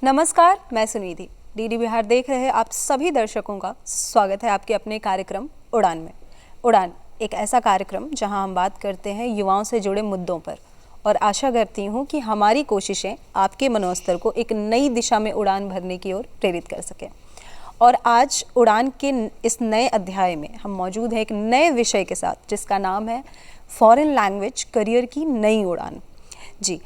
नमस्कार, मैं सुनिधि। डीडी बिहार देख रहे आप सभी दर्शकों का स्वागत है आपके अपने कार्यक्रम उड़ान में। उड़ान एक ऐसा कार्यक्रम जहां हम बात करते हैं युवाओं से जुड़े मुद्दों पर, और आशा करती हूं कि हमारी कोशिशें आपके मनोस्तर को एक नई दिशा में उड़ान भरने की ओर प्रेरित कर सकें। और आज उड़ान के इस नए अध्याय में हम मौजूद हैं एक नए विषय के साथ, जिसका नाम है फॉरेन लैंग्वेज करियर की नई उड़ान। जी,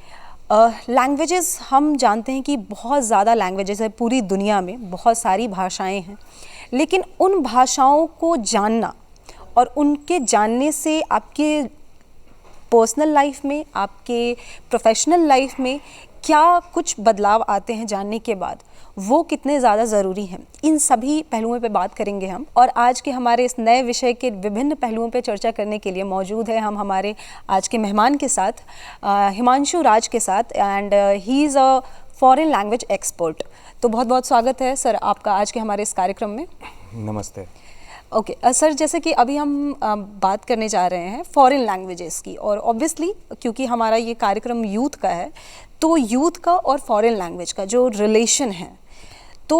लैंग्वेजेस हम जानते हैं कि बहुत ज़्यादा लैंग्वेजेस है पूरी दुनिया में, बहुत सारी भाषाएं हैं, लेकिन उन भाषाओं को जानना और उनके जानने से आपके पर्सनल लाइफ में, आपके प्रोफेशनल लाइफ में क्या कुछ बदलाव आते हैं जानने के बाद, वो कितने ज़्यादा ज़रूरी हैं, इन सभी पहलुओं पे बात करेंगे हम। और आज के हमारे इस नए विषय के विभिन्न पहलुओं पे चर्चा करने के लिए मौजूद है हम हमारे आज के मेहमान के साथ, हिमांशु राज के साथ, and he is a foreign language expert. तो बहुत बहुत स्वागत है सर आपका आज के हमारे इस कार्यक्रम में। नमस्ते। ओके सर, जैसे कि अभी हम बात करने जा रहे हैं फॉरेन लैंग्वेजेस की, और ऑब्वियसली क्योंकि हमारा ये कार्यक्रम यूथ का है, तो यूथ का और फॉरेन लैंग्वेज का जो रिलेशन है, तो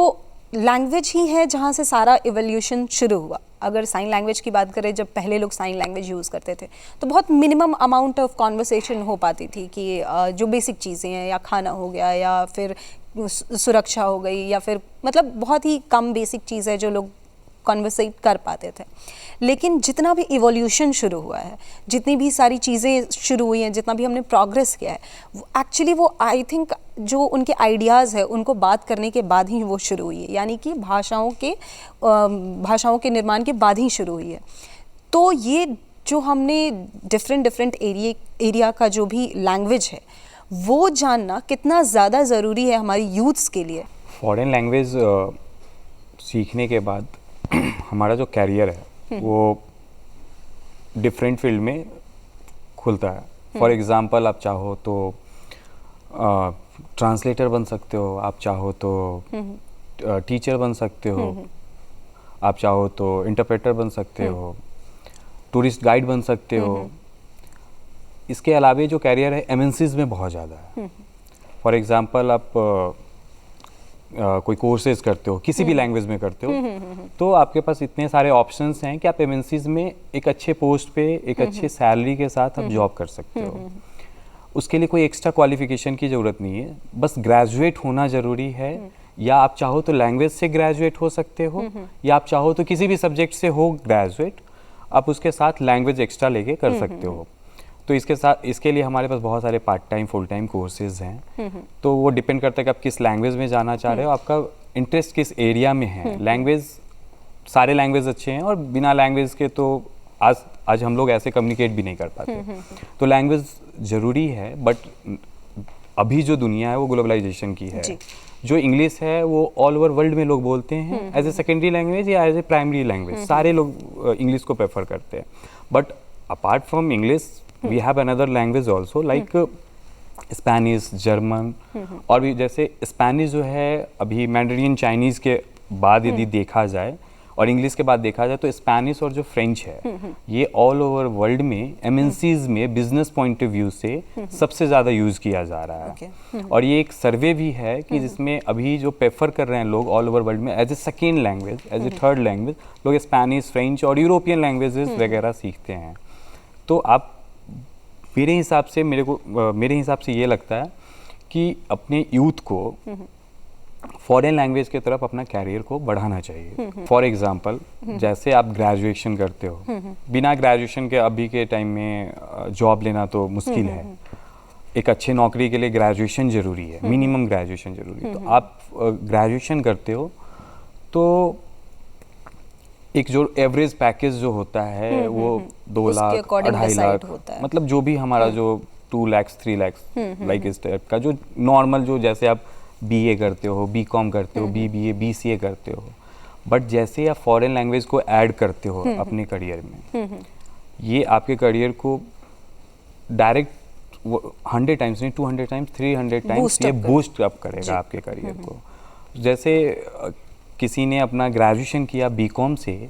लैंग्वेज ही है जहाँ से सारा इवोल्यूशन शुरू हुआ। अगर साइन लैंग्वेज की बात करें, जब पहले लोग साइन लैंग्वेज यूज़ करते थे तो बहुत मिनिमम अमाउंट ऑफ कॉन्वर्सेशन हो पाती थी कि जो बेसिक चीज़ें हैं, या खाना हो गया, या फिर सुरक्षा हो गई, या फिर मतलब बहुत ही कम बेसिक चीज़ है जो लोग कॉन्वर्सेट कर पाते थे। लेकिन जितना भी इवोल्यूशन शुरू हुआ है, जितनी भी सारी चीज़ें शुरू हुई हैं, जितना भी हमने प्रोग्रेस किया है, एक्चुअली वो आई थिंक जो उनके आइडियाज़ है उनको बात करने के बाद ही वो शुरू हुई है, यानी कि भाषाओं के निर्माण के बाद ही शुरू हुई है। तो ये जो हमने डिफरेंट एरिया का जो भी लैंग्वेज है वो जानना कितना ज़्यादा ज़रूरी है हमारी यूथ्स के लिए। फॉरेन लैंग्वेज सीखने के बाद हमारा जो कैरियर है वो डिफरेंट फील्ड में खुलता है। फॉर एग्जांपल, आप चाहो तो ट्रांसलेटर बन सकते हो, आप चाहो तो टीचर बन सकते हो, आप चाहो तो इंटरप्रेटर बन सकते हो, टूरिस्ट गाइड बन सकते हो। इसके अलावा जो कैरियर है एमएनसीज में बहुत ज़्यादा है। फॉर एग्जांपल, आप कोई कोर्सेज करते हो, किसी भी लैंग्वेज में करते हो, तो आपके पास इतने सारे ऑप्शंस हैं कि आप एमएनसीज में एक अच्छे पोस्ट पे, एक अच्छे सैलरी के साथ आप जॉब कर सकते हो। उसके लिए कोई एक्स्ट्रा क्वालिफिकेशन की ज़रूरत नहीं है, बस ग्रेजुएट होना ज़रूरी है। या आप चाहो तो लैंग्वेज से ग्रेजुएट हो सकते हो, या आप चाहो तो किसी भी सब्जेक्ट से हो ग्रेजुएट, आप उसके साथ लैंग्वेज एक्स्ट्रा लेके कर सकते हो। तो इसके लिए हमारे पास बहुत सारे part time, full time courses हैं। तो वो डिपेंड करता है कि आप किस लैंग्वेज में जाना चाह रहे हो, आपका इंटरेस्ट किस एरिया में है। लैंग्वेज, सारे लैंग्वेज अच्छे हैं, और बिना लैंग्वेज के तो आज हम लोग ऐसे कम्युनिकेट भी नहीं कर पाते। तो लैंग्वेज ज़रूरी है, बट अभी जो दुनिया है वो ग्लोबलाइजेशन की है। जो इंग्लिश है वो ऑल ओवर वर्ल्ड में लोग बोलते हैं एज ए सेकेंडरी लैंग्वेज या एज ए प्राइमरी लैंग्वेज। सारे लोग इंग्लिश को प्रेफर करते हैं। But apart from English we have another language also like Spanish, German, और भी जैसे स्पेनिश जो है अभी मैंडरिन चाइनीज़ के बाद यदि देखा जाए और इंग्लिश के बाद देखा जाए, तो स्पेनिश और जो फ्रेंच है ये ऑल ओवर वर्ल्ड में एमएनसीज में बिजनेस पॉइंट ऑफ व्यू से सबसे ज़्यादा यूज़ किया जा रहा है। और ये एक सर्वे भी है कि जिसमें अभी जो प्रेफर कर रहे हैं लोग ऑल ओवर वर्ल्ड में as a second language, as a third language, लोग स्पेनिश, फ्रेंच और यूरोपियन लैंग्वेजेस वगैरह सीखते हैं। तो आप मेरे हिसाब से ये लगता है कि अपने यूथ को फॉरेन लैंग्वेज की तरफ अपना कैरियर को बढ़ाना चाहिए। फॉर एग्जांपल, जैसे आप ग्रेजुएशन करते हो, बिना ग्रेजुएशन के अभी के टाइम में जॉब लेना तो मुश्किल है। एक अच्छे नौकरी के लिए ग्रेजुएशन ज़रूरी है, मिनिमम ग्रेजुएशन ज़रूरी है। तो आप ग्रेजुएशन करते हो तो एक जो एवरेज पैकेज जो होता है वो 2 लाख, 2.5 लाख, मतलब जो भी हमारा जो 2 लाख 3 लाख लाइक इस टाइप का जो नॉर्मल, जो जैसे आप बीए करते हो, बीकॉम करते हो, बीबीए, बीसीए करते हो। बट जैसे आप फॉरेन लैंग्वेज को ऐड करते हो अपने करियर में, ये आपके करियर को डायरेक्ट 100 टाइम्स नहीं, 200 टाइम्स, 300 टाइम्स ये बूस्ट अप करेगा आपके करियर को। जैसे किसी ने अपना ग्रेजुएशन किया बीकॉम से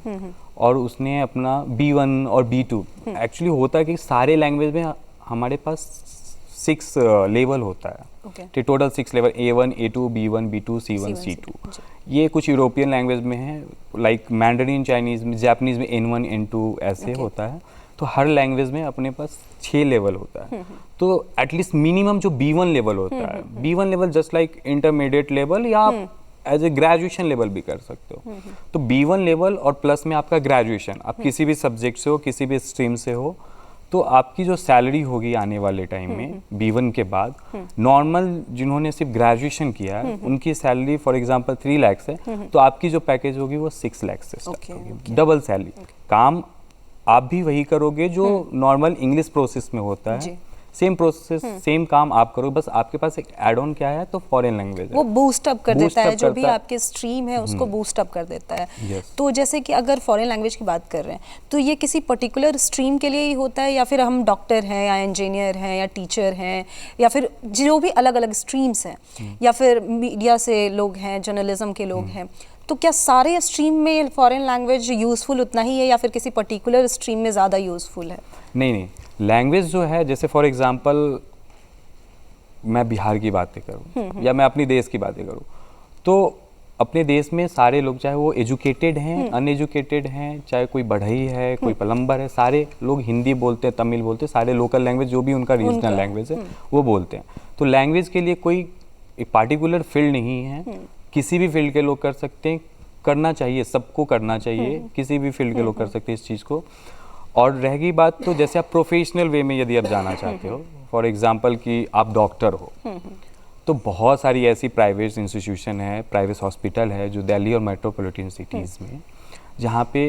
और उसने अपना B1 और B2, एक्चुअली होता है कि सारे लैंग्वेज में हमारे पास 6 लेवल होता है। ओके। तो total 6 level A1, A2, B1, B2, C1, C2। ये कुछ यूरोपियन लैंग्वेज में है, लाइक मैंडरीन चाइनीज़ में, जापानीज़ में N1, N2 ऐसे होता है। तो हर लैंग्वेज में अपने पास 6 लेवल होता है। तो एटलीस्ट मिनिमम जो B1 लेवल होता है, B1 level just like intermediate level या आप एज ए ग्रेजुएशन लेवल भी कर सकते हो। तो B1 लेवल और प्लस में आपका ग्रेजुएशन, आप किसी भी सब्जेक्ट से हो, किसी भी स्ट्रीम से हो, तो आपकी जो सैलरी होगी आने वाले टाइम में B1 के बाद, नॉर्मल जिन्होंने सिर्फ ग्रेजुएशन किया है उनकी सैलरी फॉर एग्जांपल 3 लाख है, तो आपकी जो पैकेज होगी वो 6 लाख से स्टार्ट होगी, डबल सैलरी। काम आप भी वही करोगे जो नॉर्मल इंग्लिश प्रोसेस में होता है, सेम प्रोसेस सेम काम आप करो, बस आपके पास एक एड ऑन क्या है तो फॉरेन लैंग्वेज है, वो बूस्ट अप कर देता है, जो भी करता है। आपके स्ट्रीम है उसको बूस्ट अप कर देता है। Yes. तो जैसे कि अगर फॉरेन लैंग्वेज की बात कर रहे हैं तो ये किसी पर्टिकुलर स्ट्रीम के लिए ही होता है, या फिर हम डॉक्टर हैं या इंजीनियर हैं या टीचर हैं या फिर जो भी अलग अलग स्ट्रीम्स हैं, या फिर मीडिया से लोग हैं, जर्नलिज्म के लोग हैं, तो क्या सारे स्ट्रीम में फॉरेन लैंग्वेज यूज़फुल उतना ही है या फिर किसी पर्टिकुलर स्ट्रीम में ज़्यादा यूज़फुल है? नहीं, लैंग्वेज जो है, जैसे फॉर एग्जांपल मैं बिहार की बातें करूँ या मैं अपनी देश की बातें करूँ, तो अपने देश में सारे लोग, चाहे वो एजुकेटेड हैं, अनएजुकेटेड हैं, चाहे कोई बढ़ई है, कोई प्लम्बर है, सारे लोग हिंदी बोलते हैं, तमिल बोलते हैं, सारे लोकल लैंग्वेज जो भी उनका रीजनल लैंग्वेज है वो बोलते हैं। तो लैंग्वेज के लिए कोई एक पार्टिकुलर फील्ड नहीं है, किसी भी फील्ड के लोग कर सकते हैं, करना चाहिए, सबको करना चाहिए, किसी भी फील्ड के लोग कर सकते हैं इस चीज़ को। और रह गई बात, तो जैसे आप प्रोफेशनल वे में यदि आप जाना चाहते हो, फॉर एग्जांपल कि आप डॉक्टर हो, तो बहुत सारी ऐसी प्राइवेट इंस्टीट्यूशन है, प्राइवेट हॉस्पिटल है जो दिल्ली और मेट्रोपॉलिटन सिटीज़ में, जहाँ पे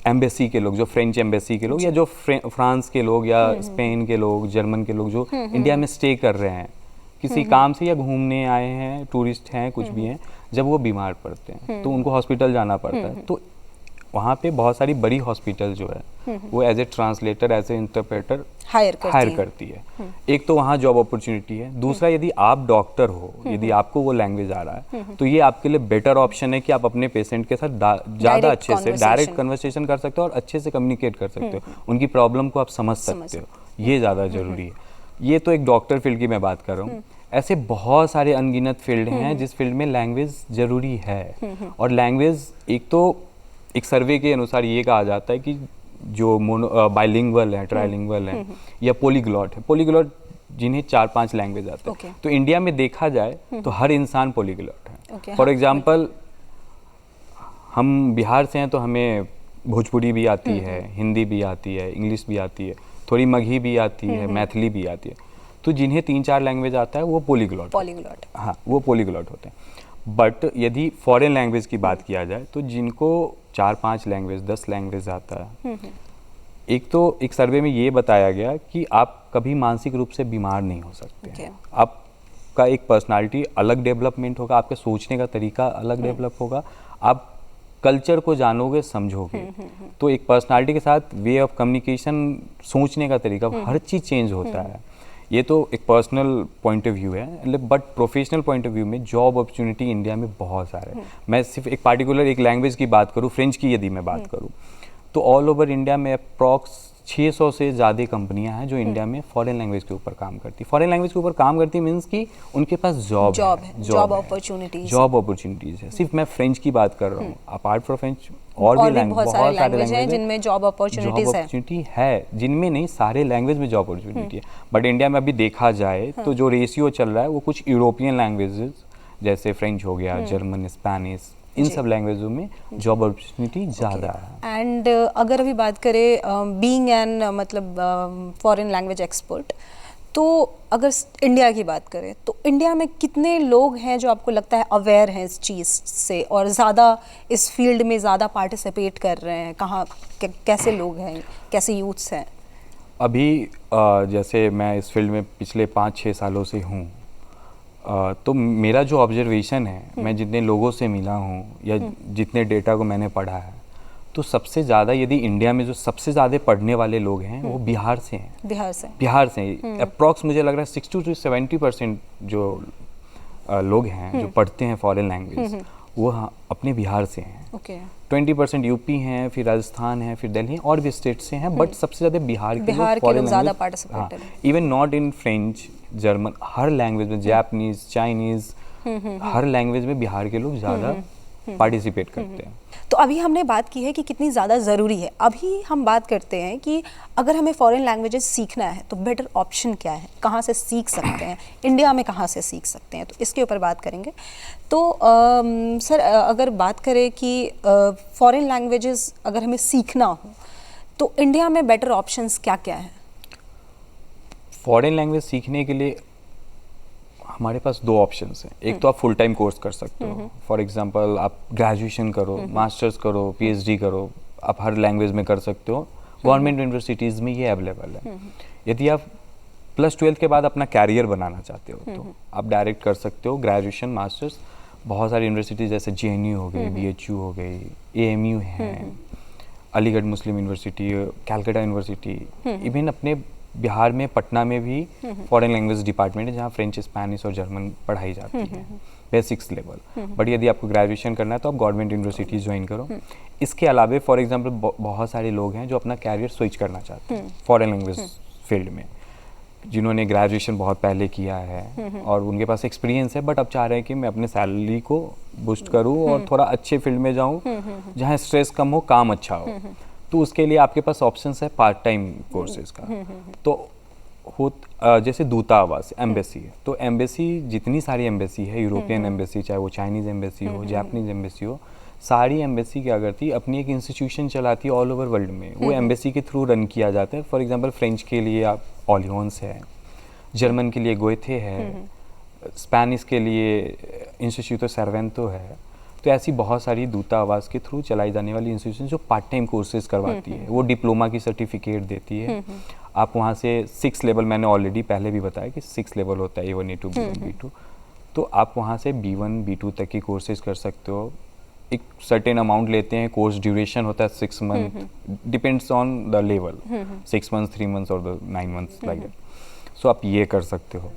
एम्बेसी के लोग, जो फ्रेंच एम्बेसी के लोग या जो फ्रांस के लोग या स्पेन के लोग, जर्मन के लोग जो इंडिया में स्टे कर रहे हैं किसी काम से या घूमने आए हैं, टूरिस्ट हैं, कुछ भी हैं, जब वो बीमार पड़ते हैं तो उनको हॉस्पिटल जाना पड़ता है। तो वहाँ पे बहुत सारी बड़ी हॉस्पिटल जो है वो as a translator, as a interpreter hire करती है। एक तो वहाँ जॉब अपॉर्चुनिटी है, दूसरा यदि आप डॉक्टर हो, यदि आपको वो लैंग्वेज आ रहा है, तो ये आपके लिए बेटर ऑप्शन है कि आप अपने पेशेंट के साथ ज़्यादा अच्छे से डायरेक्ट कन्वर्सेशन कर सकते हो और अच्छे से कम्युनिकेट कर सकते हो, उनकी प्रॉब्लम को आप समझ सकते हो, ये ज़्यादा ज़रूरी है। ये तो एक डॉक्टर फील्ड की मैं बात कर रहा हूँ। ऐसे बहुत सारे अनगिनत फील्ड हैं जिस फील्ड में लैंग्वेज ज़रूरी है। और लैंग्वेज एक सर्वे के अनुसार ये कहा जाता है कि जो बाइलिंगुअल है, ट्राइलिंगुअल है या पॉलीग्लॉट है, पॉलीग्लॉट जिन्हें 4-5 लैंग्वेज आते हैं, तो इंडिया में देखा जाए तो हर इंसान पॉलीग्लॉट है। फॉर एग्जांपल हम बिहार से हैं तो हमें भोजपुरी भी आती है, हिंदी भी आती है, इंग्लिश भी आती है, थोड़ी मगही भी आती है, मैथिली भी आती है। तो जिन्हें 3-4 लैंग्वेज आता है वो पॉलीग्लॉट, हाँ, वो पॉलीग्लॉट होते हैं। बट यदि फॉरेन लैंग्वेज की बात किया जाए तो जिनको 4-5 लैंग्वेज, 10 लैंग्वेज आता है, एक तो एक सर्वे में ये बताया गया कि आप कभी मानसिक रूप से बीमार नहीं हो सकते। आपका एक पर्सनालिटी अलग डेवलपमेंट होगा, आपके सोचने का तरीका अलग डेवलप होगा, आप कल्चर को जानोगे, समझोगे। तो एक पर्सनालिटी के साथ वे ऑफ कम्युनिकेशन, सोचने का तरीका, हर चीज़ चेंज होता है। ये तो एक पर्सनल पॉइंट ऑफ व्यू है, but professional point of view में जॉब अपॉर्चुनिटी इंडिया में बहुत सारे हैं। मैं सिर्फ एक पार्टिकुलर एक लैंग्वेज की बात करूँ, फ्रेंच की यदि मैं बात करूँ, तो ऑल ओवर इंडिया में अप्रॉक्स 600 से ज़्यादा कंपनियां हैं जो इंडिया में फॉरेन लैंग्वेज के ऊपर काम करती। फॉरेन लैंग्वेज के ऊपर काम करती मीन्स कि उनके पास जॉब अपॉर्चुनिटीज़ है। सिर्फ मैं फ्रेंच की बात कर रहा हूँ, अपार्ट फ्रॉम फ्रेंच और भी बहुत सारे लैंग्वेज हैं जिनमें जॉब अपॉर्चुनिटी है, जिनमें नहीं, सारे लैंग्वेज में जॉब अपॉर्चुनिटी है। बट इंडिया में अभी देखा जाए तो जो रेशियो चल रहा है वो कुछ यूरोपियन लैंग्वेजेस जैसे फ्रेंच हो गया, जर्मन, स्पेनिश, इन सब लैंग्वेजों में जॉब अपॉर्चुनिटी ज़्यादा है। एंड अगर अभी बात करें बीइंग एन मतलब फॉरेन लैंग्वेज एक्सपर्ट, तो अगर इंडिया की बात करें तो इंडिया में कितने लोग हैं जो आपको लगता है अवेयर हैं इस चीज़ से और ज़्यादा इस फील्ड में ज़्यादा पार्टिसिपेट कर रहे हैं? कहाँ कैसे लोग हैं, कैसे यूथ्स हैं? अभी जैसे मैं इस फील्ड में पिछले 5-6 सालों से हूँ, तो मेरा जो ऑब्जर्वेशन है, मैं जितने लोगों से मिला हूँ या जितने डेटा को मैंने पढ़ा है, तो सबसे ज़्यादा यदि इंडिया में जो सबसे ज़्यादा पढ़ने वाले लोग हैं वो बिहार से हैं। बिहार से अप्रॉक्स मुझे लग रहा है 60 to 70% जो लोग हैं जो पढ़ते हैं फॉरेन लैंग्वेज, वो अपने बिहार से हैं। 20% यूपी हैं, फिर राजस्थान है, फिर दिल्ली और भी स्टेट से हैं, बट सबसे ज़्यादा बिहार के लोग ज़्यादा पार्टिसिपेट हैं। Even not in French, German, her language में, जापानीज, चाइनीज़, हर लैंग्वेज में बिहार के लोग ज़्यादा पार्टिसिपेट करते हैं। तो अभी हमने बात की है कि कितनी ज़्यादा ज़रूरी है। अभी हम बात करते हैं कि अगर हमें फॉरेन लैंग्वेजेस सीखना है तो बेटर ऑप्शन क्या है, कहाँ से सीख सकते हैं, इंडिया में कहाँ से सीख सकते हैं, तो इसके ऊपर बात करेंगे। तो सर अगर बात करें कि फॉरेन लैंग्वेजेस अगर हमें सीखना हो तो इंडिया में बेटर ऑप्शंस क्या क्या है? फॉरेन लैंग्वेज सीखने के लिए हमारे पास दो ऑप्शंस हैं। एक तो आप फुल टाइम कोर्स कर सकते हो, फॉर एग्जांपल आप ग्रेजुएशन करो, मास्टर्स करो, पीएचडी करो, आप हर लैंग्वेज में कर सकते हो। गवर्नमेंट यूनिवर्सिटीज़ में ये अवेलेबल है। यदि आप +12 के बाद अपना कैरियर बनाना चाहते हो तो आप डायरेक्ट कर सकते हो ग्रेजुएशन, मास्टर्स। बहुत सारी यूनिवर्सिटीज़ जैसे JNU हो गई, BHU हो गई, AMU है, अलीगढ़ मुस्लिम यूनिवर्सिटी, कैलकाटा यूनिवर्सिटी, इवन अपने बिहार में पटना में भी फॉरेन लैंग्वेज डिपार्टमेंट है जहाँ फ्रेंच, स्पेनिश और जर्मन पढ़ाई जाती है, बेसिक्स लेवल। बट यदि आपको ग्रेजुएशन करना है तो आप गवर्नमेंट यूनिवर्सिटीज ज्वाइन करो। इसके अलावा फॉर एग्जांपल बहुत सारे लोग हैं जो अपना कैरियर स्विच करना चाहते हैं फॉरेन लैंग्वेज फील्ड में, जिन्होंने ग्रेजुएशन बहुत पहले किया है और उनके पास एक्सपीरियंस है, बट अब चाह रहे हैं कि मैं अपने सैलरी को बूस्ट करूँ और थोड़ा अच्छे फील्ड में जाऊँ जहाँ स्ट्रेस कम हो, काम अच्छा हो। तो उसके लिए आपके पास ऑप्शंस है पार्ट टाइम कोर्सेज का। तो जैसे दूतावास, एम्बेसी, तो एम्बेसी, जितनी सारी एम्बेसी है, यूरोपियन एम्बेसी, चाहे वो चाइनीज़ एम्बेसी हो, जापानीज एम्बेसी हो, सारी एम्बेसी क्या करती है, अपनी एक इंस्टीट्यूशन चलाती है ऑल ओवर वर्ल्ड में। वो एम्बेसी के थ्रू रन किया जाता है। फॉर एग्जांपल फ्रेंच के लिए आप ऑलियंस है, जर्मन के लिए गोएथे है, स्पेनिश के लिए इंस्टीट्यूटो सर्वेंतो है। तो ऐसी बहुत सारी दूतावास के थ्रू चलाई जाने वाली इंस्टीट्यूशन जो पार्ट टाइम कोर्सेज करवाती है। वो डिप्लोमा की सर्टिफिकेट देती है। आप वहाँ से 6 लेवल, मैंने ऑलरेडी पहले भी बताया कि 6 लेवल होता है, A1, A2, B1, B2। तो आप वहाँ से B1, B2 तक की कोर्सेज कर सकते हो। एक सर्टेन अमाउंट लेते हैं, कोर्स ड्यूरेशन होता है 6 month, depends on the level, 6 months, 3 months और 9 मंथ्स लाइक दैट। सो आप ये कर सकते हो।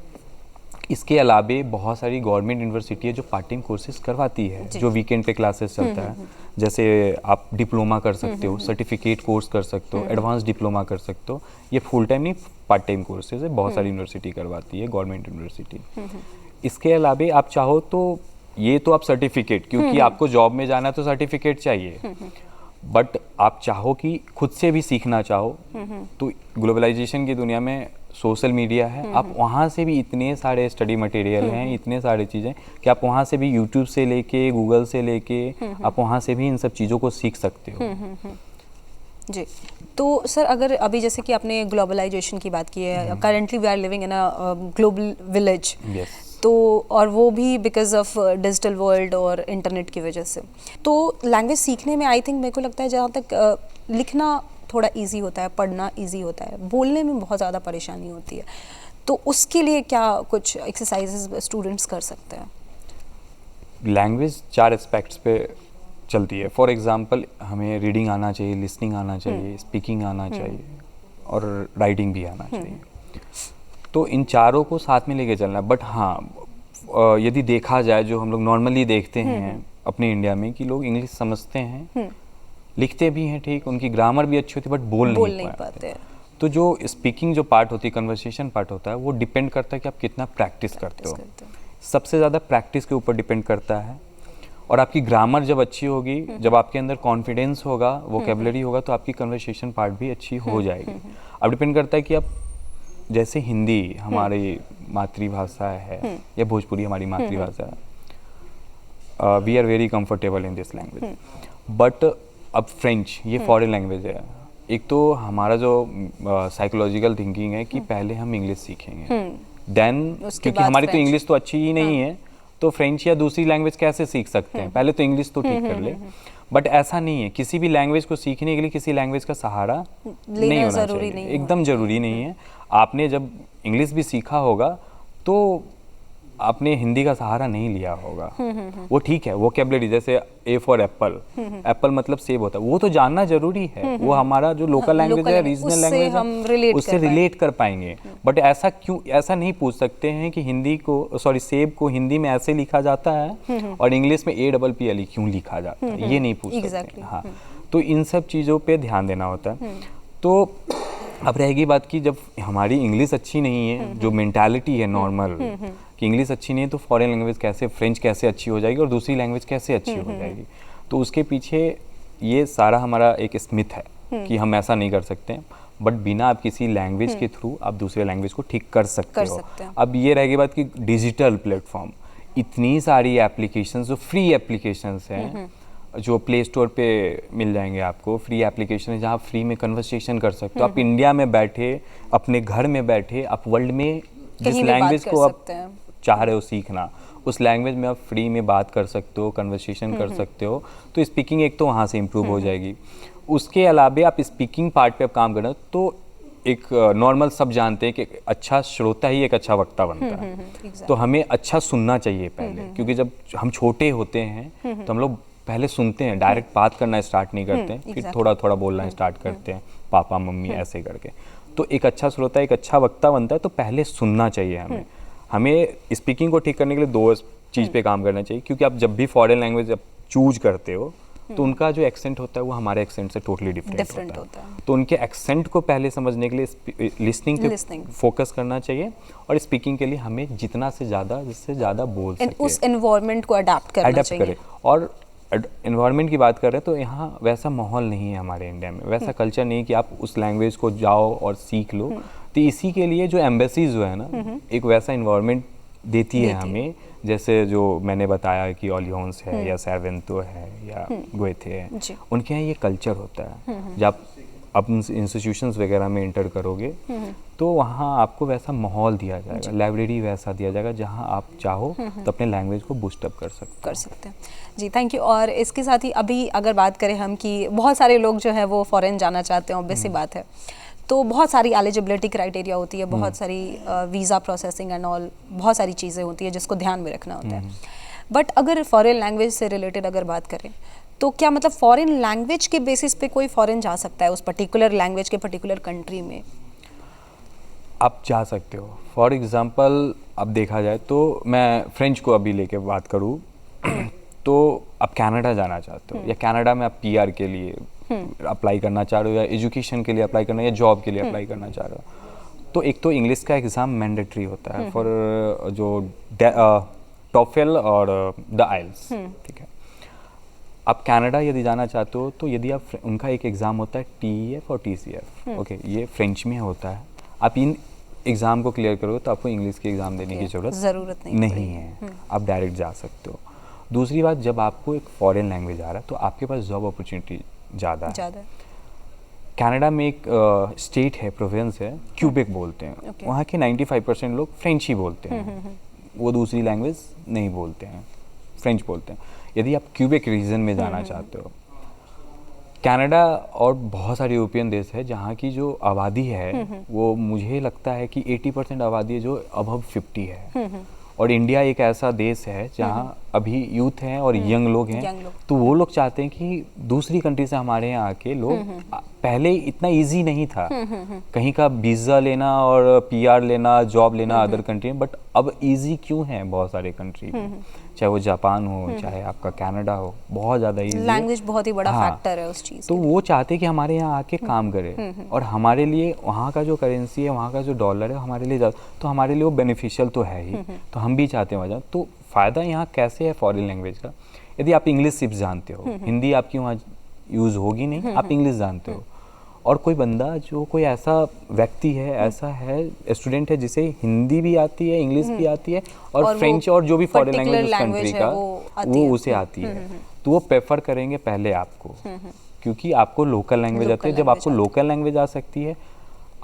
इसके अलावा बहुत सारी गवर्नमेंट यूनिवर्सिटी है जो पार्ट टाइम कोर्सेज करवाती है, जो वीकेंड पे क्लासेस चलता है। जैसे आप डिप्लोमा कर सकते हो, सर्टिफिकेट कोर्स कर सकते हो, एडवांस डिप्लोमा कर सकते हो। ये फुल टाइम नहीं, पार्ट टाइम कोर्सेज है, बहुत सारी यूनिवर्सिटी करवाती है, गवर्नमेंट यूनिवर्सिटी। इसके अलावा आप चाहो तो ये तो आप सर्टिफिकेट, क्योंकि आपको जॉब में जाना है तो सर्टिफिकेट चाहिए, बट आप चाहो कि खुद से भी सीखना चाहो तो ग्लोबलाइजेशन की दुनिया में सोशल मीडिया है, आप वहाँ से भी इतने सारे स्टडी मटेरियल हैं, इतने सारे चीज़ें कि आप वहाँ से भी यूट्यूब से लेके, गूगल से लेके, आप वहाँ से भी इन सब चीज़ों को सीख सकते हो। जी। तो सर अगर अभी जैसे कि आपने ग्लोबलाइजेशन की बात की है, currently we are living in a global village, तो और वो भी बिकॉज ऑफ डिजिटल वर्ल्ड और इंटरनेट की वजह से, तो लैंग्वेज सीखने में आई थिंक मेरे को लगता है जहाँ तक लिखना थोड़ा इजी होता है, पढ़ना इजी होता है, बोलने में बहुत ज़्यादा परेशानी होती है, तो उसके लिए क्या कुछ एक्सरसाइजेस स्टूडेंट्स कर सकते हैं? लैंग्वेज 4 एस्पेक्ट्स पे चलती है। फॉर एग्जांपल हमें रीडिंग आना चाहिए, लिसनिंग आना चाहिए, स्पीकिंग आना चाहिए और राइटिंग भी आना चाहिए। तो इन चारों को साथ में लेके चलना। बट हाँ, यदि देखा जाए, जो हम लोग नॉर्मली देखते हैं अपने इंडिया में, कि लोग इंग्लिश समझते हैं, लिखते भी हैं ठीक, उनकी ग्रामर भी अच्छी होती है, बट बोल नहीं पाते। तो जो स्पीकिंग जो पार्ट होती है, कन्वर्सेशन पार्ट होता है, वो डिपेंड करता है कि आप कितना प्रैक्टिस करते हो। सबसे ज़्यादा प्रैक्टिस के ऊपर डिपेंड करता है। और आपकी ग्रामर जब अच्छी होगी, जब आपके अंदर कॉन्फिडेंस होगा, वोकेबलरी होगा, तो आपकी कन्वर्सेशन पार्ट भी अच्छी हो जाएगी। अब डिपेंड करता है कि आप, जैसे हिंदी हमारी मातृभाषा है या भोजपुरी हमारी मातृभाषा है, we are very comfortable in this language. But अब फ्रेंच, ये फॉरेन लैंग्वेज है। एक तो हमारा जो साइकोलॉजिकल थिंकिंग है कि पहले हम इंग्लिश सीखेंगे, देन, क्योंकि हमारी तो इंग्लिश तो अच्छी ही नहीं है, तो फ्रेंच या दूसरी लैंग्वेज कैसे सीख सकते हैं, पहले तो इंग्लिश तो ठीक कर ले। बट ऐसा नहीं है, किसी भी लैंग्वेज को सीखने के लिए किसी लैंग्वेज का सहारा नहीं होना चाहिए, एकदम जरूरी नहीं है। आपने जब इंग्लिश भी सीखा होगा तो आपने हिंदी का सहारा नहीं लिया होगा। वो ठीक है, वोकैबुलरी जैसे ए फॉर एप्पल, एप्पल मतलब सेब होता है, वो तो जानना जरूरी है। वो हमारा जो लोकल लैंग्वेज है, रीजनल लैंग्वेज है, उससे रिलेट कर पाएंगे। बट ऐसा क्यों, ऐसा नहीं पूछ सकते हैं कि हिंदी को, सॉरी, सेब को हिंदी में ऐसे लिखा जाता है और इंग्लिश में APPLE क्यों लिखा जाता है, ये नहीं पूछ सकते। हाँ, तो इन सब चीज़ों पे ध्यान देना होता है। तो अब रहेगी बात कि जब हमारी इंग्लिश अच्छी नहीं है, जो मेंटालिटी है नॉर्मल कि इंग्लिश अच्छी नहीं है तो फॉरेन लैंग्वेज कैसे, फ्रेंच कैसे अच्छी हो जाएगी और दूसरी लैंग्वेज कैसे अच्छी हो जाएगी। तो उसके पीछे ये सारा हमारा एक स्मिथ है कि हम ऐसा नहीं कर सकते हैं, बट बिना आप किसी लैंग्वेज के थ्रू आप दूसरे लैंग्वेज को ठीक कर सकते हो। अब ये रहेगी बात कि डिजिटल प्लेटफॉर्म, इतनी सारी एप्लीकेशंस जो फ्री एप्लीकेशंस हैं, जो प्ले स्टोर पे मिल जाएंगे आपको, फ्री एप्लीकेशन है जहाँ आप फ्री में कन्वर्सेशन कर सकते हो। आप इंडिया में बैठे, अपने घर में बैठे, आप वर्ल्ड में जिस लैंग्वेज को आप चाह रहे हो सीखना, उस लैंग्वेज में आप फ्री में बात कर सकते हो, कन्वर्सेशन कर सकते हो। तो स्पीकिंग एक तो वहाँ से इम्प्रूव हो जाएगी। उसके अलावा आप स्पीकिंग पार्ट पे आप काम करना, तो एक नॉर्मल सब जानते हैं कि अच्छा श्रोता ही एक अच्छा वक्ता बनता है। तो हमें अच्छा सुनना चाहिए पहले, क्योंकि जब हम छोटे होते हैं तो हम लोग पहले सुनते हैं, डायरेक्ट बात करना स्टार्ट नहीं करते हैं, फिर थोड़ा थोड़ा बोलना स्टार्ट करते हैं, पापा मम्मी ऐसे करके। तो एक अच्छा श्रोता, एक अच्छा वक्ता बनता है, तो पहले सुनना चाहिए हमें। हमें स्पीकिंग को ठीक करने के लिए दो चीज़ पे काम करना चाहिए, क्योंकि आप जब भी फॉरेन लैंग्वेज जब चूज करते हो तो उनका जो एक्सेंट होता है वो हमारे एक्सेंट से टोटली डिफरेंट होता है। तो उनके एक्सेंट को पहले समझने के लिए लिसनिंग पे फोकस करना चाहिए, और स्पीकिंग के लिए हमें जितना से ज़्यादा, जिससे ज़्यादा बोल सके, उस एनवायरनमेंट को अडैप्ट करना चाहिए। और एनवायरनमेंट की बात कर रहे हैं तो यहाँ वैसा माहौल नहीं है हमारे इंडिया में, वैसा कल्चर नहीं कि आप उस लैंग्वेज को जाओ और सीख लो। तो इसी के लिए जो एम्बेसीज जो है ना, एक वैसा इन्वायरमेंट देती है हमें, जैसे जो मैंने बताया कि ऑलियंस है या सैवेंतो है या गोएथे है, उनके यहाँ ये कल्चर होता है। जब आप इंस्टीट्यूशंस वगैरह में इंटर करोगे तो वहाँ आपको वैसा माहौल दिया जाएगा, लाइब्रेरी वैसा दिया जाएगा जहाँ आप चाहो तो अपने लैंग्वेज को बूस्ट अप कर सकते हैं। जी, थैंक यू। और इसके साथ ही अभी अगर बात करें हम कि बहुत सारे लोग जो है वो फॉरेन जाना चाहते हैं, ऑब्वियस सी बात है, तो बहुत सारी एलिजिबिलिटी क्राइटेरिया होती है, बहुत सारी वीज़ा प्रोसेसिंग एंड ऑल, बहुत सारी चीज़ें होती है जिसको ध्यान में रखना होता है। बट अगर फॉरेन लैंग्वेज से रिलेटेड अगर बात करें तो क्या मतलब फॉरेन लैंग्वेज के बेसिस पे कोई फॉरेन जा सकता है, उस पर्टिकुलर लैंग्वेज के पर्टिकुलर कंट्री में? आप जा सकते हो। फॉर एग्जांपल अब देखा जाए तो मैं फ्रेंच को अभी लेके बात करूँ तो आप कनाडा जाना चाहते हो, या कनाडा में आप PR के लिए अप्लाई करना चाह रहे हो, या एजुकेशन के लिए अप्लाई करना, या जॉब के लिए अप्लाई करना चाह रहे हो, तो एक तो इंग्लिश का एग्ज़ाम मैंडेटरी होता है फॉर जो टॉफेल और द आइल्स, ठीक है। आप कनाडा यदि जाना चाहते हो तो यदि आप, उनका एक एग्ज़ाम होता है TEF और TCF, ओके, ये फ्रेंच में होता है। आप इन एग्ज़ाम को क्लियर करोगे तो आपको इंग्लिश के एग्ज़ाम देने की ज़रूरत नहीं है, आप डायरेक्ट जा सकते हो। दूसरी बात, जब आपको एक फॉरेन लैंग्वेज आ रहा है तो आपके पास जॉब अपॉर्चुनिटी ज़्यादा है। कनाडा में एक स्टेट है, प्रोविंस है, क्यूबेक बोलते हैं, वहाँ के 95% लोग फ्रेंच ही बोलते हैं, वो दूसरी लैंग्वेज नहीं बोलते हैं, फ्रेंच बोलते हैं। यदि आप क्यूबेक रीजन में जाना चाहते हो, कनाडा और बहुत सारे यूरोपियन देश है जहाँ की जो आबादी है वो मुझे लगता है कि 80% आबादी है जो अबव 50 है, और इंडिया एक ऐसा देश है जहाँ अभी यूथ हैं और यंग लोग हैं, तो वो लोग चाहते हैं कि दूसरी कंट्री से हमारे यहाँ आके लोग, पहले इतना इजी नहीं था कहीं का वीज़ा लेना और PR लेना, जॉब लेना अदर कंट्री में, बट अब इजी क्यों है बहुत सारे कंट्री में, चाहे वो जापान हो, चाहे आपका कनाडा हो, बहुत ज़्यादा इजी। लैंग्वेज बहुत ही बड़ा फैक्टर है उस चीज़। तो वो चाहते हैं कि हमारे यहाँ आके काम करे, और हमारे लिए वहाँ का जो करेंसी है, वहाँ का जो डॉलर है, हमारे लिए तो हमारे लिए वो बेनिफिशियल तो है ही, तो हम भी चाहते हैं वहाँ जाए। तो फ़ायदा यहाँ कैसे है फॉरेन लैंग्वेज का, यदि आप इंग्लिश सिर्फ जानते हो, हिंदी आपकी वहाँ यूज़ होगी नहीं, आप इंग्लिश जानते हो, और कोई बंदा जो कोई ऐसा व्यक्ति है, ऐसा है स्टूडेंट है जिसे हिंदी भी आती है, इंग्लिश भी आती है, और फ्रेंच और जो भी फॉरेन लैंग्वेज उस कंट्री का वो उसे आती है, तो वो प्रेफर करेंगे पहले आपको, क्योंकि आपको लोकल लैंग्वेज आती है। जब आपको लोकल लैंग्वेज आ सकती है,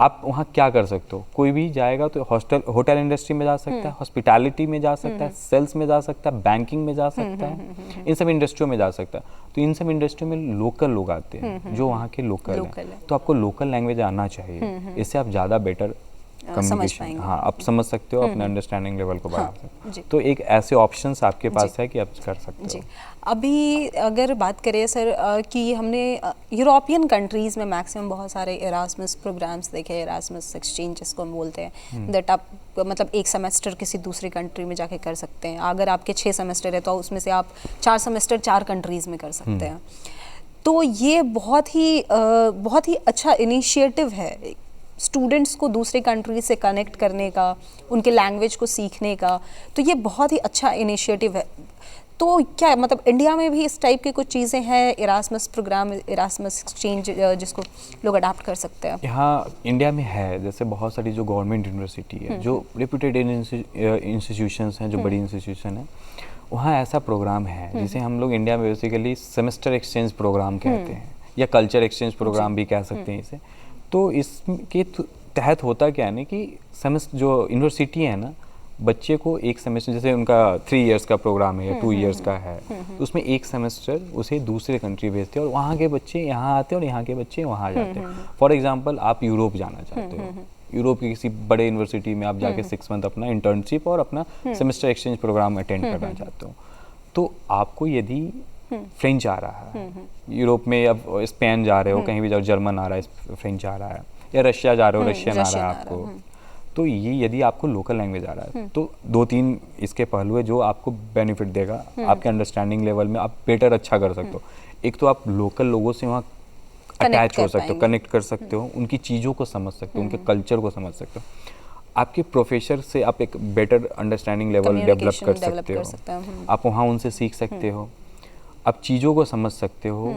आप वहाँ क्या कर सकते हो, कोई भी जाएगा तो होटल इंडस्ट्री में जा सकता है, हॉस्पिटैलिटी में जा सकता है, सेल्स में जा सकता है, बैंकिंग में जा सकता है, इन सब इंडस्ट्रियों में जा सकता है। तो इन सब इंडस्ट्रियों में लोकल लोग आते हैं जो वहाँ के लोकल हैं, तो आपको लोकल लैंग्वेज आना चाहिए, इससे आप ज़्यादा बेटर कम्युनिकेशन, पाएंगे। हाँ आप समझ सकते हो, अपने अंडरस्टैंडिंग लेवल को बढ़ा सकते हो। जी। तो एक ऐसे ऑप्शंस आपके पास है कि आप कर सकते जी। हो। अभी अगर बात करें सर कि हमने यूरोपियन कंट्रीज़ में मैक्सिमम बहुत सारे इरास्मस प्रोग्राम्स देखे, इरास्मस एक्सचेंज जिसको हम बोलते हैं, दैट आप मतलब एक सेमेस्टर किसी दूसरी कंट्री में जाके कर सकते हैं। अगर आपके 6 सेमेस्टर है तो उसमें से आप 4 सेमेस्टर 4 कंट्रीज़ में कर सकते हैं। तो ये बहुत ही अच्छा इनिशिएटिव है स्टूडेंट्स को दूसरे कंट्री से कनेक्ट करने का, उनके लैंग्वेज को सीखने का। तो ये बहुत ही अच्छा इनिशिएटिव है। तो क्या मतलब इंडिया में भी इस टाइप की कुछ चीज़ें हैं, इरास्मस प्रोग्राम, इरास्मस एक्सचेंज, जिसको लोग अडाप्ट कर सकते हैं? यहाँ इंडिया में है, जैसे बहुत सारी जो गवर्नमेंट यूनिवर्सिटी है, जो रेप्यूटेड इंस्टीट्यूशंस हैं, जो बड़ी इंस्टीट्यूशन है, वहाँ ऐसा प्रोग्राम है जिसे हम लोग इंडिया में बेसिकली सेमेस्टर एक्सचेंज प्रोग्राम कहते हैं, या कल्चर एक्सचेंज प्रोग्राम भी कह सकते हैं इसे। तो इसके तहत होता क्या है ना कि सेमेस्टर जो यूनिवर्सिटी है ना, बच्चे को एक सेमेस्टर, जैसे उनका 3 इयर्स का प्रोग्राम है या 2 इयर्स का है, तो उसमें एक सेमेस्टर उसे दूसरे कंट्री भेजते हैं और वहाँ के बच्चे यहाँ आते हैं और यहाँ के बच्चे वहाँ जाते हैं। फॉर एग्जांपल आप यूरोप जाना चाहते हो, यूरोप की किसी बड़े यूनिवर्सिटी में आप जाके 6 मंथ अपना इंटर्नशिप और अपना सेमेस्टर एक्सचेंज प्रोग्राम अटेंड करना चाहते हो, तो आपको यदि फ्रेंच आ रहा है, यूरोप में अब स्पेन जा रहे हो, कहीं भी जाओ, जर्मन आ रहा है, फ्रेंच आ रहा है, या रशिया जा रहे हो, रशियन आ रहा है आपको, तो ये यदि आपको लोकल लैंग्वेज आ रहा है तो 2-3 इसके पहलू है जो आपको बेनिफिट देगा। आपके अंडरस्टैंडिंग लेवल में आप बेटर अच्छा कर सकते हो। एक तो आप लोकल लोगों से वहाँ अटैच हो सकते हो, कनेक्ट कर सकते हो, उनकी चीज़ों को समझ सकते हो, उनके कल्चर को समझ सकते हो। आपके प्रोफेसर से आप एक बेटर अंडरस्टैंडिंग लेवल डेवलप कर सकते हो। आप वहाँ उनसे सीख सकते हो, आप चीज़ों को समझ सकते हो।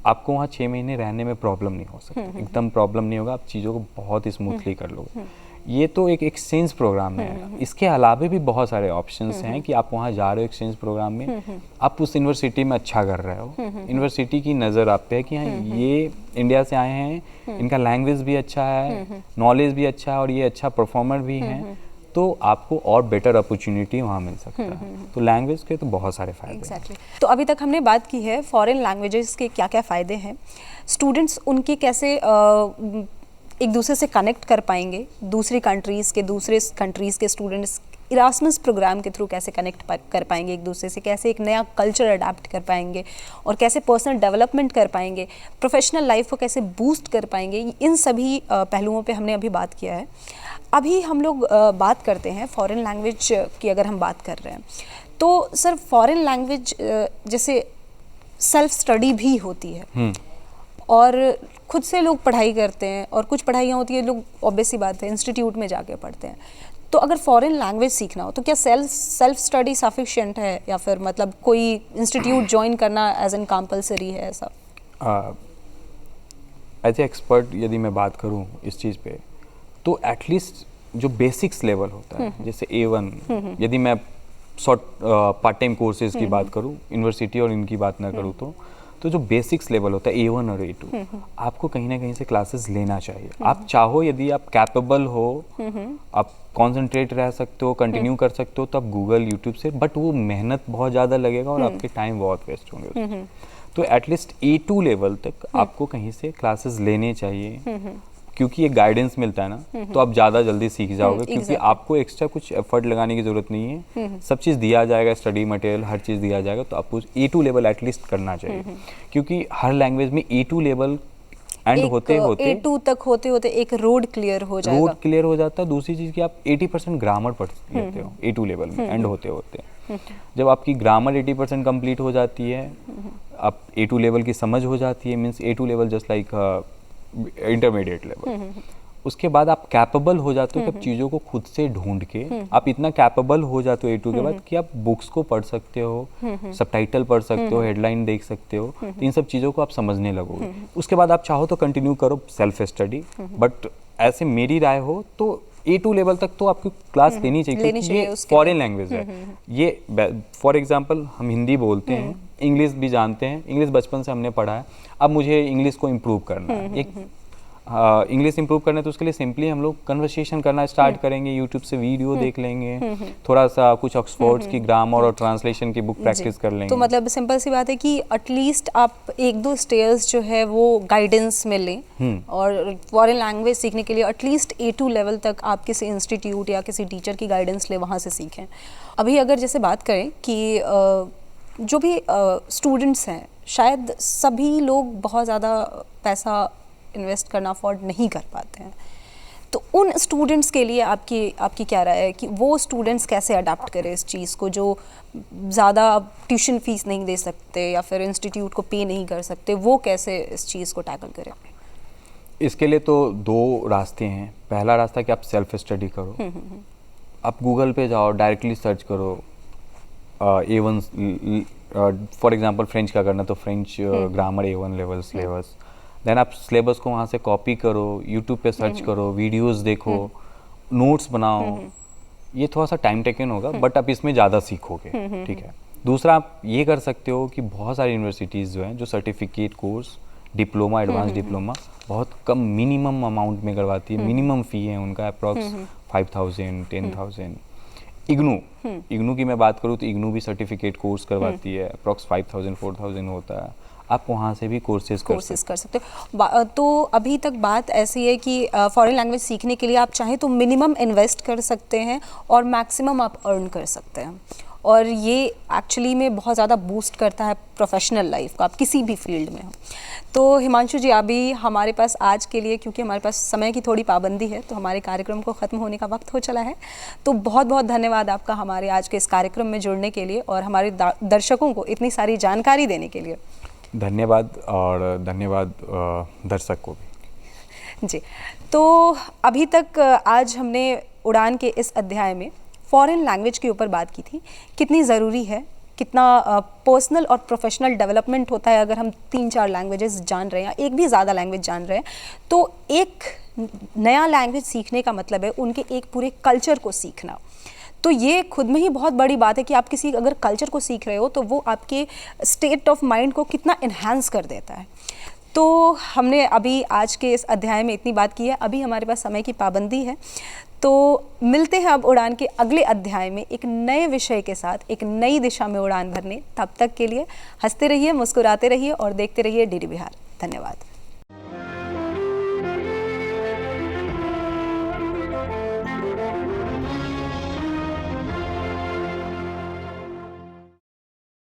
आपको वहाँ 6 महीने रहने में प्रॉब्लम नहीं हो सकती, एकदम प्रॉब्लम नहीं होगा, आप चीज़ों को बहुत ही स्मूथली कर लोगे। ये तो एक एक्सचेंज प्रोग्राम है। इसके अलावा भी बहुत सारे ऑप्शंस हैं कि आप वहाँ जा रहे हो एक्सचेंज प्रोग्राम में, आप उस यूनिवर्सिटी में अच्छा कर रहे हो, यूनिवर्सिटी की नज़र आप पे है कि हाँ ये इंडिया से आए हैं, इनका लैंग्वेज भी अच्छा है, नॉलेज भी अच्छा है और ये अच्छा परफॉर्मर भी हैं, तो आपको और बेटर अपॉर्चुनिटी वहाँ मिल सकता है। तो लैंग्वेज के तो बहुत सारे फ़ायदे हैं। तो अभी तक हमने बात की है फॉरेन लैंग्वेजेस के क्या क्या फ़ायदे हैं, स्टूडेंट्स उनके कैसे एक दूसरे से कनेक्ट कर पाएंगे, दूसरे कंट्रीज़ के स्टूडेंट्स इरास्मस प्रोग्राम के थ्रू कैसे कनेक्ट कर पाएंगे एक दूसरे से, कैसे एक नया कल्चर अडाप्ट कर पाएंगे और कैसे पर्सनल डेवलपमेंट कर पाएंगे, प्रोफेशनल लाइफ को कैसे बूस्ट कर पाएंगे, इन सभी पहलुओं पे हमने अभी बात किया है। अभी हम लोग बात करते हैं फॉरेन लैंग्वेज की। अगर हम बात कर रहे हैं तो सर फॉरेन लैंग्वेज जैसे सेल्फ स्टडी भी होती है और खुद से लोग पढ़ाई करते हैं, और कुछ पढ़ाइयाँ होती है लोग ऑब्वियस सी बात है इंस्टीट्यूट में जाके पढ़ते हैं। तो अगर फॉरेन लैंग्वेज सीखना हो तो क्या सेल्फ स्टडी सफिशिएंट है या फिर मतलब कोई इंस्टीट्यूट ज्वाइन करना एज एन कंपलसरी है ऐसा? एज ए एक्सपर्ट यदि मैं बात करूँ इस चीज़ पे, तो एटलीस्ट जो बेसिक्स लेवल होता है, जैसे A1, यदि मैं शॉर्ट पार्ट टाइम कोर्सेज की बात करूँ, यूनिवर्सिटी और इनकी बात ना करूँ, तो जो बेसिक्स लेवल होता है A1 और A2, आपको कहीं ना कहीं से क्लासेस लेना चाहिए। आप चाहो, यदि आप कैपेबल हो, आप कॉन्सेंट्रेट रह सकते हो, कंटिन्यू कर सकते हो, तो आप गूगल, यूट्यूब से, बट वो मेहनत बहुत ज़्यादा लगेगा और आपके टाइम बहुत वेस्ट होंगे। तो एटलीस्ट A2 लेवल तक आपको कहीं से क्लासेस लेने चाहिए, क्योंकि एक गाइडेंस मिलता है ना, तो आप ज़्यादा जल्दी सीख जाओगे, क्योंकि आपको एक्स्ट्रा कुछ एफर्ट लगाने की ज़रूरत नहीं है। सब चीज़ दिया जाएगा, स्टडी मटेरियल हर चीज़ दिया जाएगा, तो आपको A2 लेवल एटलीस्ट करना चाहिए, क्योंकि हर लैंग्वेज में A2 लेवल एंड होते होते A2 तक होते होते एक रोड क्लियर हो जाएगा। रोड क्लियर हो जाता है। दूसरी चीज़ कि आप 80% ग्रामर पढ़ लेते हो A2 लेवल में एंड होते होते। जब आपकी ग्रामर 80% कंप्लीट हो जाती है, आप A2 लेवल की समझ हो जाती है, means A2 level just like intermediate level. उसके बाद आप कैपेबल हो जाते हो कि आप चीज़ों को खुद से ढूंढ के आप इतना कैपेबल हो जाते हो A2 के बाद कि आप बुक्स को पढ़ सकते हो, सबटाइटल पढ़ सकते हो, हेडलाइन देख सकते हो, तो इन सब चीज़ों को आप समझने लगोगे। उसके बाद आप चाहो तो कंटिन्यू करो सेल्फ स्टडी, बट ऐसे मेरी राय हो तो A2 लेवल तक तो आपकी क्लास लेनी चाहिए, क्योंकि ये फॉरेन लैंग्वेज है। ये फॉर एग्जांपल हम हिंदी बोलते हैं, इंग्लिश भी जानते हैं, इंग्लिश बचपन से हमने पढ़ा है, अब मुझे इंग्लिश को इम्प्रूव करना है। एक इंग्लिश इंप्रूव करना है तो उसके लिए सिंपली हम लोग कन्वर्सेशन करना स्टार्ट करेंगे, यूट्यूब से वीडियो देख लेंगे, थोड़ा सा कुछ ऑक्सफोर्ड्स की ग्रामर और ट्रांसलेशन की बुक प्रैक्टिस कर लेंगे। तो मतलब सिंपल सी बात है कि एटलीस्ट आप एक दो स्टेयर्स जो है वो गाइडेंस में लें और फॉरेन लैंग्वेज सीखने के लिए एटलीस्ट A2 लेवल तक आप किसी इंस्टीट्यूट या किसी टीचर की गाइडेंस ले, वहाँ से सीखें। अभी अगर जैसे बात करें कि जो भी स्टूडेंट्स हैं, शायद सभी लोग बहुत ज़्यादा पैसा इन्वेस्ट करना अफोर्ड नहीं कर पाते हैं, तो उन स्टूडेंट्स के लिए आपकी क्या राय है कि वो स्टूडेंट्स कैसे अडाप्ट करें इस चीज़ को, जो ज़्यादा ट्यूशन फीस नहीं दे सकते या फिर इंस्टीट्यूट को पे नहीं कर सकते, वो कैसे इस चीज़ को टैकल करें? इसके लिए तो 2 रास्ते हैं। पहला रास्ता कि आप सेल्फ स्टडी करो, आप गूगल पे जाओ, डायरेक्टली सर्च करो A1, फॉर एग्जांपल फ्रेंच का करना तो French grammar A1 level syllabus, then आप सिलेबस को वहाँ से कॉपी करो, यूट्यूब पे सर्च करो, वीडियोस देखो, नोट्स बनाओ। ये थोड़ा सा टाइम टेकन होगा बट आप इसमें ज़्यादा सीखोगे, ठीक है। दूसरा आप ये कर सकते हो कि बहुत सारी यूनिवर्सिटीज़ जो हैं जो certificate course, diploma, advance diploma बहुत कम मिनिमम अमाउंट में करवाती है, मिनिमम फ़ी है उनका अप्रॉक्स 5,000 10,000। इग्नू की मैं बात करूँ तो इग्नू भी सर्टिफिकेट कोर्स करवाती है, अप्रॉक्स 5,000 4,000 होता है। आप वहाँ से भी कोर्सेज कर सकते हो। तो अभी तक बात ऐसी है कि फॉरेन लैंग्वेज सीखने के लिए आप चाहें तो मिनिमम इन्वेस्ट कर सकते हैं और मैक्सिमम आप अर्न कर सकते हैं, और ये एक्चुअली में बहुत ज़्यादा बूस्ट करता है प्रोफेशनल लाइफ को, आप किसी भी फील्ड में हो। तो हिमांशु जी, अभी हमारे पास आज के लिए, क्योंकि हमारे पास समय की थोड़ी पाबंदी है, तो हमारे कार्यक्रम को ख़त्म होने का वक्त हो चला है। तो बहुत बहुत धन्यवाद आपका हमारे आज के इस कार्यक्रम में जुड़ने के लिए और हमारे दर्शकों को इतनी सारी जानकारी देने के लिए। धन्यवाद, और धन्यवाद दर्शक को भी। जी, तो अभी तक आज हमने उड़ान के इस अध्याय में फॉरेन लैंग्वेज के ऊपर बात की थी, कितनी ज़रूरी है, कितना पर्सनल और प्रोफेशनल डेवलपमेंट होता है अगर हम 3-4 लैंग्वेजेस जान रहे हैं या एक भी ज़्यादा लैंग्वेज जान रहे हैं। तो एक नया लैंग्वेज सीखने का मतलब है उनके एक पूरे कल्चर को सीखना। तो ये खुद में ही बहुत बड़ी बात है कि आप किसी अगर कल्चर को सीख रहे हो तो वो आपके स्टेट ऑफ माइंड को कितना इन्हांस कर देता है। तो हमने अभी आज के इस अध्याय में इतनी बात की है, अभी हमारे पास समय की पाबंदी है, तो मिलते हैं अब उड़ान के अगले अध्याय में एक नए विषय के साथ, एक नई दिशा में उड़ान भरने। तब तक के लिए हंसते रहिए, मुस्कुराते रहिए और देखते रहिए DD बिहार। धन्यवाद।